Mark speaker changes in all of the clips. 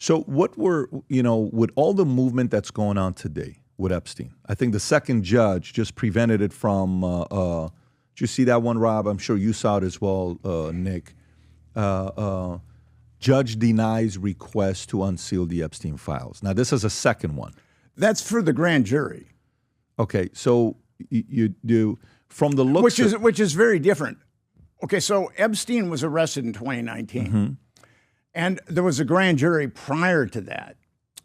Speaker 1: So what were, with all the movement that's going on today with Epstein, I think the second judge just prevented it from, did you see that one, Rob? I'm sure you saw it as well, Nick. Judge denies request to unseal the Epstein files. Now, this is a second one.
Speaker 2: That's for the grand jury.
Speaker 1: Okay, so you do, from the looks
Speaker 2: which is very different. Okay, so Epstein was arrested in 2019.
Speaker 1: Mm-hmm.
Speaker 2: And there was a grand jury prior to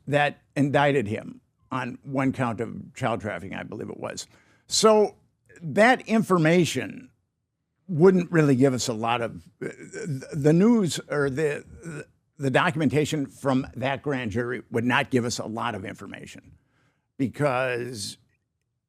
Speaker 2: that indicted him on one count of child trafficking, I believe it was. So that information wouldn't really give us a lot of the news, or the documentation from that grand jury would not give us a lot of information, because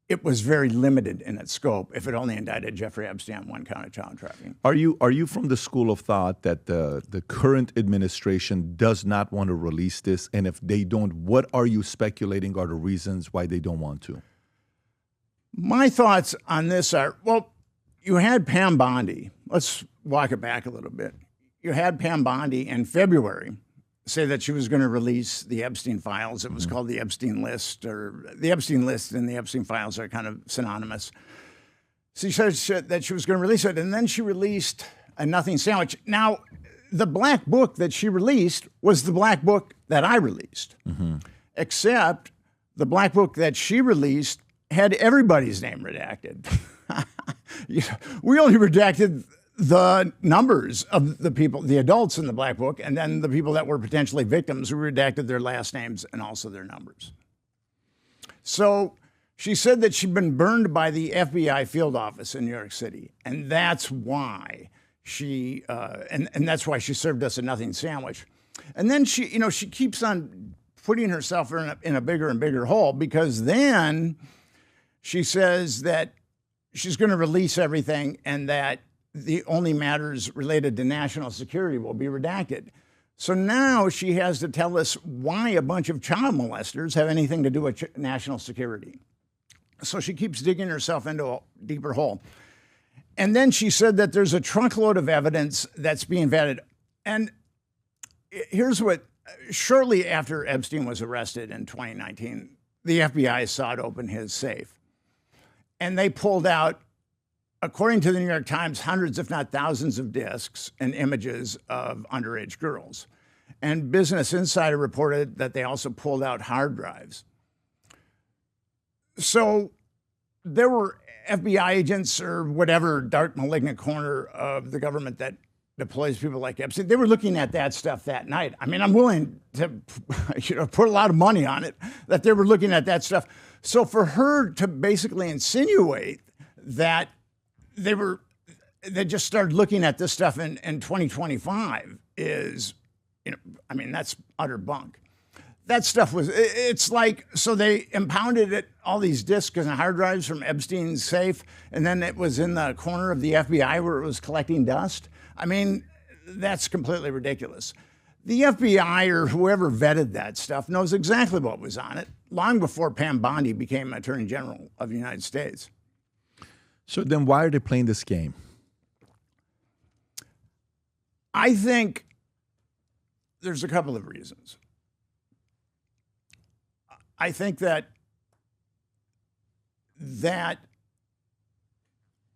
Speaker 2: it was very limited in its scope if it only indicted Jeffrey Epstein on one count of child trafficking.
Speaker 1: Are you from the school of thought that the current administration does not want to release this? And if they don't, what are you speculating are the reasons why they don't want to?
Speaker 2: My thoughts on this are, well, you had Pam Bondi. Let's walk it back a little bit. You had Pam Bondi in February say that she was going to release the Epstein files. It was called the Epstein list, or the Epstein list and the Epstein files are kind of synonymous. She said that she was going to release it, and then she released a nothing sandwich. Now, the black book that she released was the black book that I released, except the black book that she released had everybody's name redacted. We only redacted the numbers of the people, the adults in the black book, and then the people that were potentially victims, who redacted their last names and also their numbers. So she said that she'd been burned by the FBI field office in New York City, and that's why she and that's why she served us a nothing sandwich. And then she keeps on putting herself in a bigger and bigger hole, because then she says that she's going to release everything and that the only matters related to national security will be redacted. So now she has to tell us why a bunch of child molesters have anything to do with national security. So she keeps digging herself into a deeper hole. And then she said that there's a truckload of evidence that's being vetted. And here's what, shortly after Epstein was arrested in 2019, the FBI sought open his safe. And they pulled out, according to the New York Times, hundreds, if not thousands, of discs and images of underage girls. And Business Insider reported that they also pulled out hard drives. So there were FBI agents, or whatever dark, malignant corner of the government that deploys people like Epstein. They were looking at that stuff that night. I mean, I'm willing to put a lot of money on it that they were looking at that stuff. So for her to basically insinuate that they just started looking at this stuff in 2025 is, that's utter bunk. That stuff it's like, so they impounded it, all these disks and hard drives from Epstein's safe, and then it was in the corner of the FBI where it was collecting dust. I mean, that's completely ridiculous. The FBI or whoever vetted that stuff knows exactly what was on it, long before Pam Bondi became Attorney General of the United States.
Speaker 1: So then why are they playing this game?
Speaker 2: I think there's a couple of reasons. I think that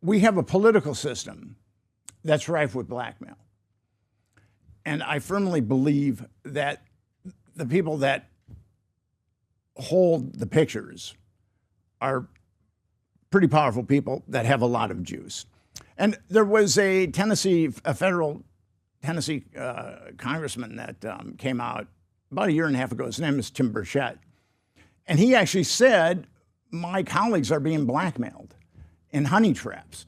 Speaker 2: we have a political system that's rife with blackmail. And I firmly believe that the people that hold the pictures are pretty powerful people that have a lot of juice. And there was a federal Tennessee congressman that came out about a year and a half ago. His name is Tim Burchett. And he actually said, my colleagues are being blackmailed in honey traps.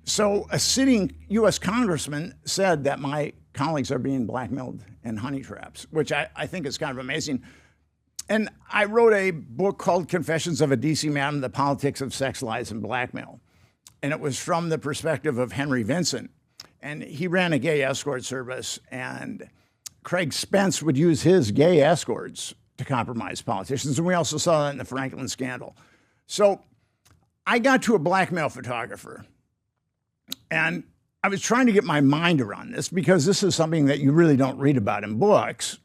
Speaker 2: So a sitting U.S. congressman said that my colleagues are being blackmailed in honey traps, which I think is kind of amazing. And I wrote a book called Confessions of a D.C. Madam, The Politics of Sex, Lies, and Blackmail. And it was from the perspective of Henry Vincent. And he ran a gay escort service, and Craig Spence would use his gay escorts to compromise politicians. And we also saw that in the Franklin scandal. So I got to a blackmail photographer, and I was trying to get my mind around this, because this is something that you really don't read about in books.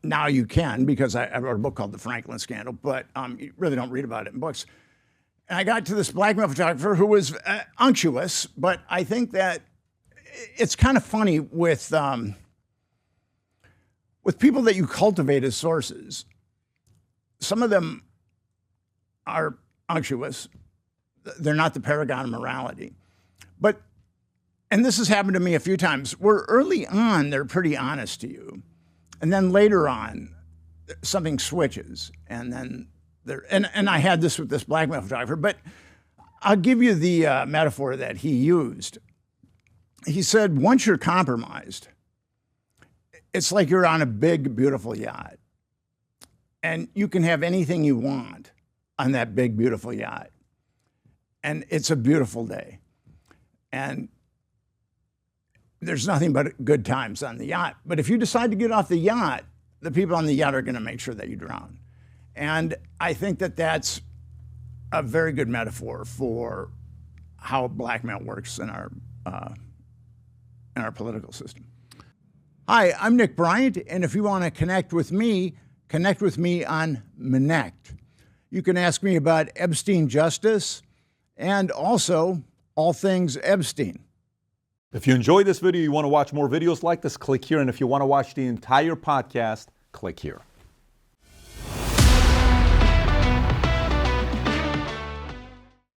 Speaker 2: now you can, because I wrote a book called The Franklin Scandal, but you really don't read about it in books. And I got to this blackmail photographer who was unctuous, but I think that it's kind of funny with people that you cultivate as sources. Some of them are unctuous. They're not the paragon of morality. And this has happened to me a few times, where early on, they're pretty honest to you. And then later on, something switches. And then and I had this with this blackmail photographer, but I'll give you the metaphor that he used. He said, once you're compromised, it's like you're on a big, beautiful yacht. And you can have anything you want on that big, beautiful yacht. And it's a beautiful day. And there's nothing but good times on the yacht. But if you decide to get off the yacht, the people on the yacht are going to make sure that you drown. And I think that that's a very good metaphor for how blackmail works in our political system. Hi, I'm Nick Bryant, and if you want to connect with me on Connect. You can ask me about Epstein Justice and also all things Epstein.
Speaker 1: If you enjoyed this video, you want to watch more videos like this, click here. And if you want to watch the entire podcast, click here.